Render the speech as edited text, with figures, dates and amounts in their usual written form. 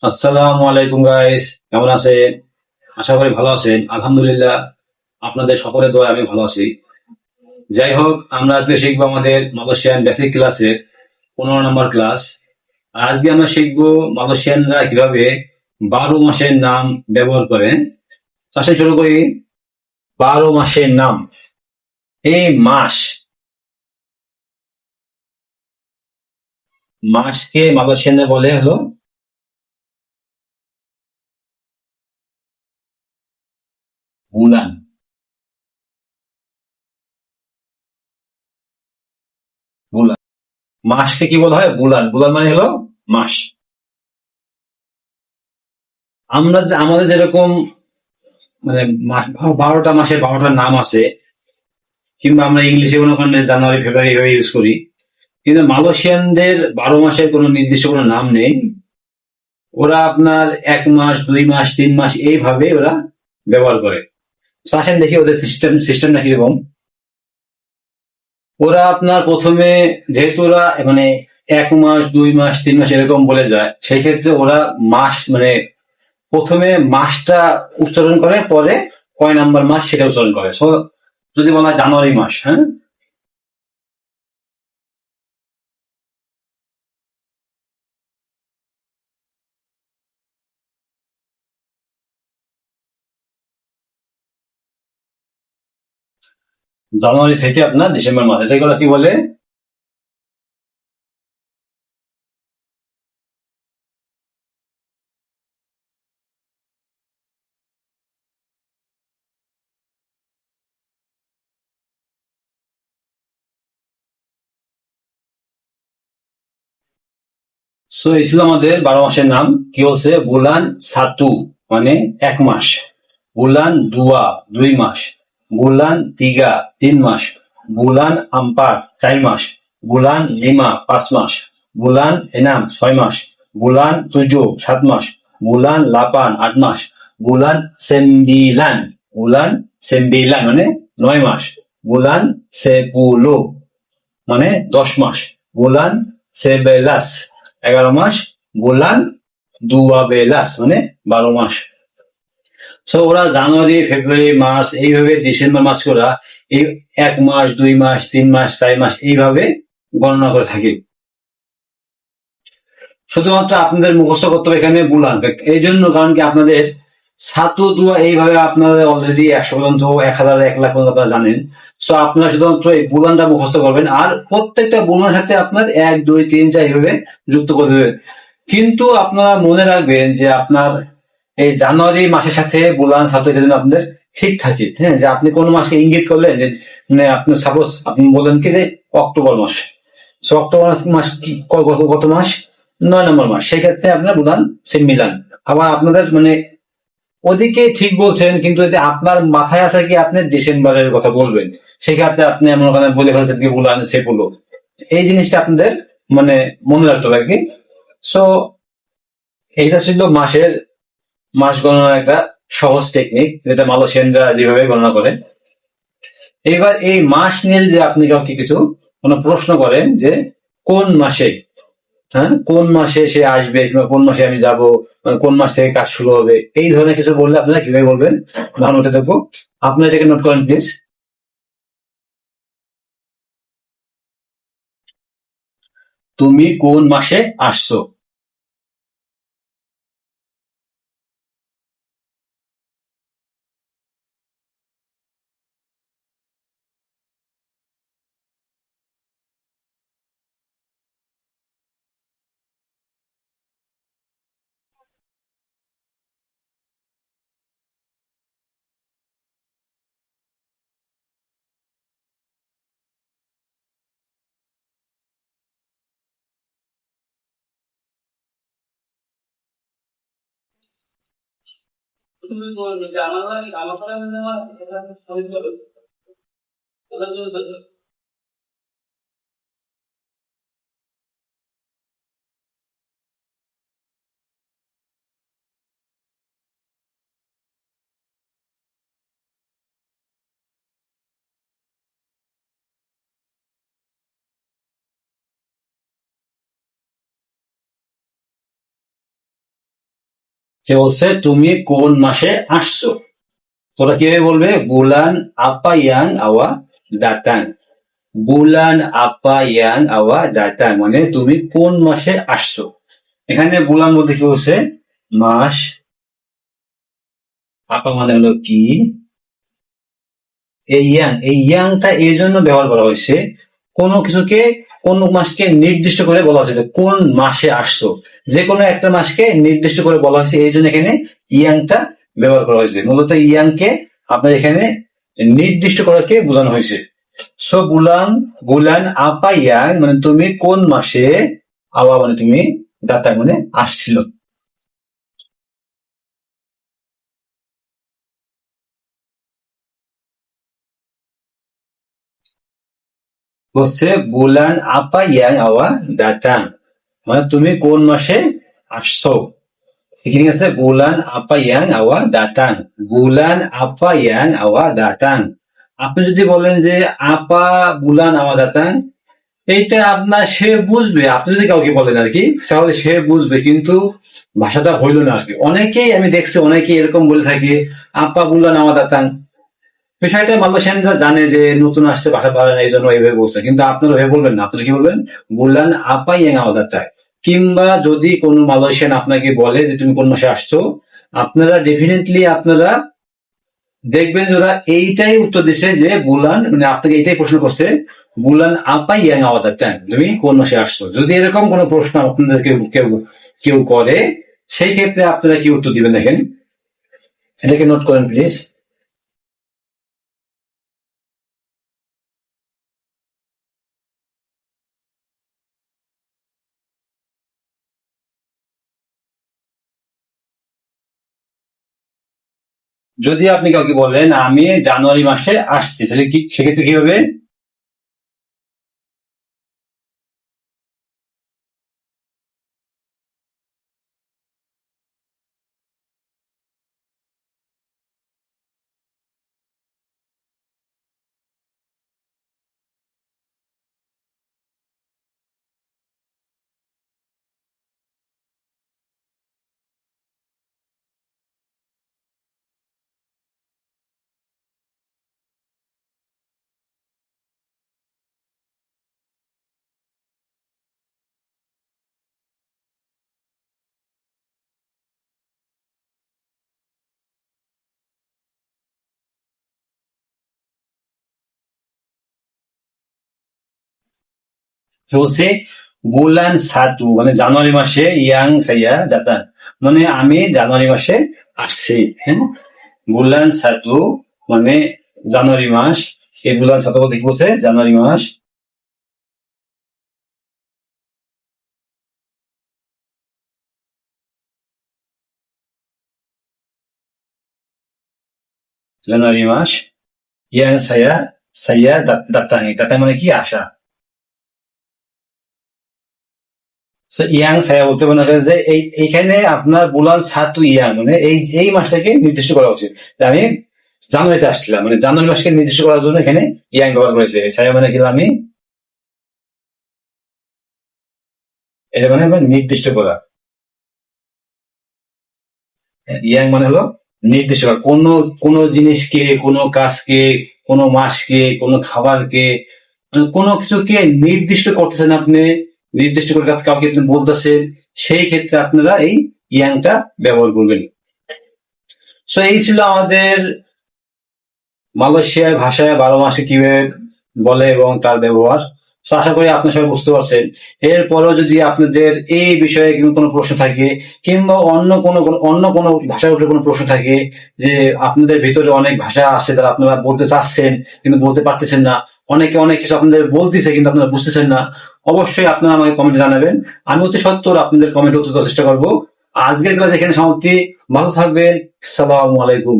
আসসালামু আলাইকুম গাইস, কেমন আছেন? আশা করি ভালো আছেন। আলহামদুলিল্লাহ, আপনাদের সকলের দোয়ায় আমি ভালো আছি। যাই হোক, আমরা আজকে শিখবো আমাদের মালয়েশিয়ান বেসিক ক্লাসের 15 নম্বর ক্লাস। আজকে আমরা শিখবো মালয়েশিয়ানরা কিভাবে 12 মাসের নাম ব্যবহার করেন। আসলে শুরু করি। 12 মাসের নাম। এই মাসকে মালয়েশিয়ানরা বলে হলো বুলান। বুলান মাসকে কি বলা হয়? বুলান। বুলান মানে হলো মাস। আমাদের যেরকম মানে মাস, 12টা মাসের 12টা নাম আছে, কিংবা আমরা ইংলিশে মনে করেন জানুয়ারি ফেব্রুয়ারি এভাবে ইউজ করি। কিন্তু মালয়েশিয়ানদের 12 মাসের কোনো নির্দিষ্ট কোনো নাম নেই। ওরা আপনার 1 মাস, 2 মাস, 3 মাস এইভাবে ওরা ব্যবহার করে। তো আসেন দেখি ওদের সিস্টেমটা কিরকম। ওরা আপনার প্রথমে, যেহেতু ওরা মানে 1 মাস, 2 মাস, 3 মাস এরকম বলে যায়, সেই ক্ষেত্রে ওরা মাস মানে প্রথমে মাসটা উচ্চারণ করে, পরে কয় নাম্বার মাস সেটা উচ্চারণ করে। সো যদি বলা হয় জানুয়ারি মাস, হ্যাঁ, জানুয়ারি থেকে আপনার ডিসেম্বর মাস, এটাগুলো কি বলে? সো এই ছিল আমাদের 12 মাসের নাম। কি বলছে? বুলান সাতু মানে 1 মাস, বুলান দুয়া 2 মাস, বুলান তিগা 3 মাস, বুলান আম্পার 4 মাস, বুলান লিমা 5 মাস, বুলান এনাম 6 মাস, বুলান তুজো 7 মাস, বুলান লাপান 8 মাস, বুলান সেম্বিলান, বুলান সেম্বিলান মানে 9 মাস, বুলান সেপুলো মানে 10 মাস, বুলান সেবেলাস 11 মাস, বুলান দুয়াবেলাস মানে 12 মাস। সো ওরা জানুয়ারি, ফেব্রুয়ারি, মার্চ এইভাবে ডিসেম্বর মাস ওরা এই 1 মাস, 2 মাস, 3 মাস, 4 মাস এইভাবে গণনা করে থাকে। শুধুমাত্র আপনাদের মুখস্থ করতে হবে এখানে বুলান। এই জন্য কারণ কি, আপনাদের ছাতু দুয়া এইভাবে আপনাদের অলরেডি 100 পর্যন্ত, 1000, 1 লাখ পর্যন্ত আপনারা জানেন। সো আপনারা শুধুমাত্র এই বুলানটা মুখস্থ করবেন, আর প্রত্যেকটা বুলানের সাথে আপনার 1, 2, 3, 4 এইভাবে যুক্ত করে দেবেন। কিন্তু আপনারা মনে রাখবেন যে আপনার এই জানুয়ারি মাসের সাথে বুলান ছাতু এটা যেন আপনাদের ঠিক থাকে। হ্যাঁ, যে আপনি কোন মাসকে ইঙ্গিত করলেন যে মানে আপনি সাপোজ আপনি বলেন কি যে অক্টোবর মাস। সো অক্টোবর মাস কি কত মাস? 9 নম্বর মাস। সেক্ষেত্রে আপনার প্রধান সেম মিলান। আবার আপনাদের মানে ওদিকে ঠিক বলছেন, কিন্তু যদি আপনার মাথায় আসে কি আপনি ডিসেম্বরের কথা বলবেন, সেক্ষেত্রে আপনি এমন ওখানে বলে ফেলছেন কি বুলান সেপুলো। এই জিনিসটা আপনাদের মানে মনে রাখতে হবে আর কি। সো এইটা ছিল মাস গণনার একটা সহজ টেকনিক, যেটা মালয়েশিয়ানরা যেভাবে গণনা করে। এবার এই মাস নিয়ে যে আপনি কাউকে কিছু কোনো প্রশ্ন করেন যে কোন মাসে, হ্যাঁ, কোন মাসে সে আসবে কিংবা কোন মাসে আমি যাব, কোন মাস থেকে কাজ শুরু হবে, এই ধরনের কিছু বললে আপনারা কিভাবে বলবেন ভালোমতো দেখবো। আপনারা এটাকে নোট করেন প্লিজ। তুমি কোন মাসে আসছো? সে বলছে তুমি কোন মাসে আসছো, তোরা কিভাবে বলবে? বুলান আপা ইয়াং আওয়া দাতান। বুলান আপা ইয়াং আওয়া দাতান মানে তুমি কোন মাসে আসছো। এখানে বুলান বলতে কি বলছে? মাস। আপা মানে হলো কি, এই ইয়াংটা এই জন্য ব্যবহার করা হয়েছে, কোনো কিছুকে, কোন মাসকে নির্দিষ্ট করে বলা হয়েছে যে কোন মাসে আসছো, যে কোনো একটা মাসকে নির্দিষ্ট করে বলা হয়েছে, এই জন্য এখানে ইয়াংটা ব্যবহার করা হয়েছে। মূলত ইয়াংকে আপনার এখানে নির্দিষ্ট করাকে বোঝানো হয়েছে। সো বুলান, বুলান আপা ইয়াং মানে তুমি কোন মাসে, আওয়া মানে তুমি, দাতা মানে আসছিল। বলছে বুলান আপা ইয়াং আওয়া দাতাং মানে তুমি কোন মাসে আসছো। ঠিক আছে, বুলান আপা ইয়াং আওয়া দাতাং, বুলান আপা ইয়াং আওয়া দাতাং। আপনি যদি বলেন যে আপা বুলান আওয়া দাতাং, এইটা আপনার সে বুঝবে, আপনি যদি কাউকে বলেন আর কি, তাহলে সে বুঝবে, কিন্তু ভাষাটা হইল না আর কি। অনেকেই আমি দেখছি, অনেকেই এরকম বলে থাকে আপা বুলান আওয়া দাতাং। বিষয়টা মালয়েশিয়ানরা জানে যে নতুন আসছে, ভাষা পারে না, এই জন্য এইভাবে বলছে, কিন্তু আপনারা ভেবে বলবেন না। আপনারা কি বলবেন? বললেন আপাই ইয়াং আওয়াজ চায়। কিংবা যদি কোনো মালয়েশিয়ান আপনাকে বলে যে তুমি কোন মাসে আসছো, আপনারা ডেফিনেটলি আপনারা দেখবেন যে ওরা এইটাই উত্তর দিচ্ছে যে বুলান, মানে আপনাকে এইটাই প্রশ্ন করছে, বুলান আপাই ইয়াং আওয়াজ চায় তুমি কোন মাসে আসছো। যদি এরকম কোনো প্রশ্ন আপনাদের কেউ কেউ কেউ করে, সেই ক্ষেত্রে আপনারা কি উত্তর দিবেন দেখেন, এটাকে নোট করেন প্লিজ। যদি আপনি কাউকে বলেন আমি জানুয়ারি মাসে আসছি, তাহলে কি সেক্ষেত্রে কি হবে? বলছে বুলান সাতু মানে জানুয়ারি মাসে, ইয়াং সাইয়া দাতা মানে আমি জানুয়ারি মাসে আসছি। হ্যাঁ, বুলান সাতু মানে জানুয়ারি মাস। এই বুলান সাতু বলতে কি বলছে? জানুয়ারি মাস। জানুয়ারি মাস। ইয়াং সাইয়া, সাইয়া দাতা, দাতা মানে কি? আসা। ইয়াং সায়া বলতে মনে হয় যে এইখানে আপনার বুলান সাতু ইয়াং মানে এই মাসটাকে নির্দিষ্ট করা উচিত। আমি জানুয়ারিতে আসছিলাম, মানে জানুয়ারি মাসকে নির্দিষ্ট করার জন্য এখানে ইয়াং ব্যবহার করেছে। সায়া মানে কি? আমি এটা মানে নির্দিষ্ট করা। ইয়াং মানে হলো নির্দিষ্ট করা, কোনো কোনো জিনিসকে, কোনো কাজকে, কোনো মাসকে, কোনো খাবারকে, মানে কোনো কিছুকে নির্দিষ্ট করতেছেন আপনি, নির্দিষ্ট করে কাউকে আপনি বলতেছেন, সেই ক্ষেত্রে আপনারা এই ইয়াংটা ব্যবহার করবেন। সো এই ছিল আমাদের মালয়েশিয়ার ভাষায় 12 মাসে কিভাবে বলে এবং তার ব্যবহার। তো আশা করি আপনি সবাই বুঝতে পারছেন। এরপরেও যদি আপনাদের এই বিষয়ে কোনো প্রশ্ন থাকে, কিংবা অন্য কোনো ভাষার উপরে কোনো প্রশ্ন থাকে, যে আপনাদের ভিতরে অনেক ভাষা আছে তারা আপনারা বলতে চাচ্ছেন কিন্তু বলতে পারতেছেন না, অনেকে অনেক কিছু আপনাদের বলতেছে কিন্তু আপনারা বুঝতেছেন না, অবশ্যই আপনারা আমাকে কমেন্টে জানাবেন। আমি অতি সত্বর আপনাদের কমেন্ট উত্তর দেওয়ার চেষ্টা করবো। আজকের ক্লাস এখানে সমাপ্তি। ভালো থাকবেন। সালামু আলাইকুম।